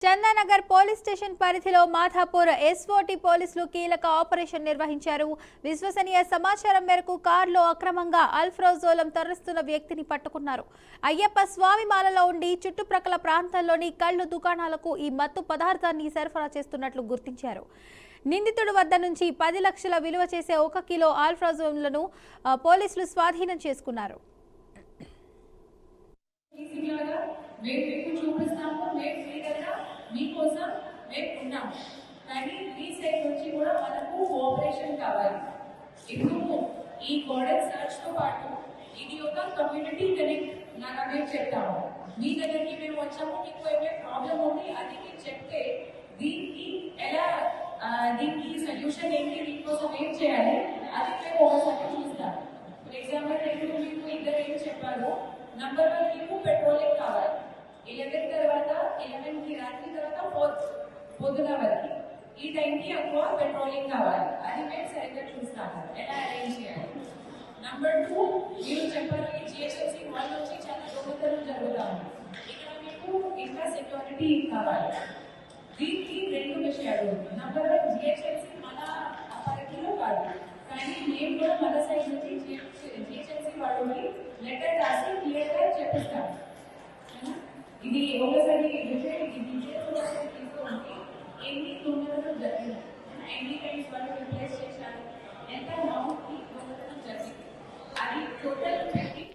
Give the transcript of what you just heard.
Chandanagar police station పరిధిలో Madhapur SOT పోలీసులు కీలక ఆపరేషన్ నిర్వహించారు. విశ్వసనీయ సమాచారం మేరకు కారులో అక్రమంగా అల్ఫ్రోజోలం తరలిస్తున్న వ్యక్తిని పట్టుకున్నారు. అయ్యప్ప స్వామి మాలలో ఉండి చుట్టుప్రక్కల ప్రాంతాల్లోని కళ్ళు దుకాణాలకు ఈ మత్తు పదార్థాన్ని సరఫరా చేస్తున్నట్లు గుర్తించారు. నిందితుడి వద్ద నుంచి 10 లక్షల విలువ చేసే 1 కిలో అల్ఫ్రోజోలంను పోలీసులు స్వాధీనం చేసుకున్నారు. మీకోసం మేము ఉన్నాం, కానీ ఈ సైడ్ నుంచి కూడా మనకు కోఆపరేషన్ కావాలి. ఇప్పుడు ఈ కోడెడ్ సర్చ్ తో పాటు ఇది ఒక కమ్యూనిటీ కనెక్ట్ లాగా మేము చెప్తాము. మీ దగ్గరికి మేము వచ్చాము, మీకు ఏమైనా ప్రాబ్లం ఉంది అది మీరు చెప్తే దీనికి ఎలా దీనికి సొల్యూషన్ ఏంటి, దీనికోసం ఏం చేయాలి అది మేము ఒకసారి చూస్తాం. ఫర్ ఎగ్జాంపుల్ ఇప్పుడు మీకు ఇద్దరు ఏం చెప్పారు, నంబర్ 1 మీకు పెట్రోలింగ్ కావాలి, 11 తర్వాత 11 కి రాత్రి తర్వాత 4 పొద్దున వరకు ఈ టైంకి ఎక్కువ పెట్రోలింగ్ కావాలి. అది మేము సరిగ్గా చూస్తాము ఎలా అరేంజ్ చేయాలి. నంబర్ 2 మీరు చెప్పారు ఈ జిహెచ్ఎంసీ వాళ్ళ నుంచి చాలా దొంగతనం జరుగుతాము, ఇక్కడ మీకు ఇంకా సెక్యూరిటీ కావాలి. దీనికి 2 విషయాలు. నంబర్ 1 జిహెచ్ఎంసీ మన పరిధిలో కాదు, కానీ మేము కూడా మన సైడ్ నుంచి జిహెచ్ఎంసీ వాళ్ళకి లెటర్ రాసి క్లియర్గా చెప్పిస్తాము. ఇది ఒకసారి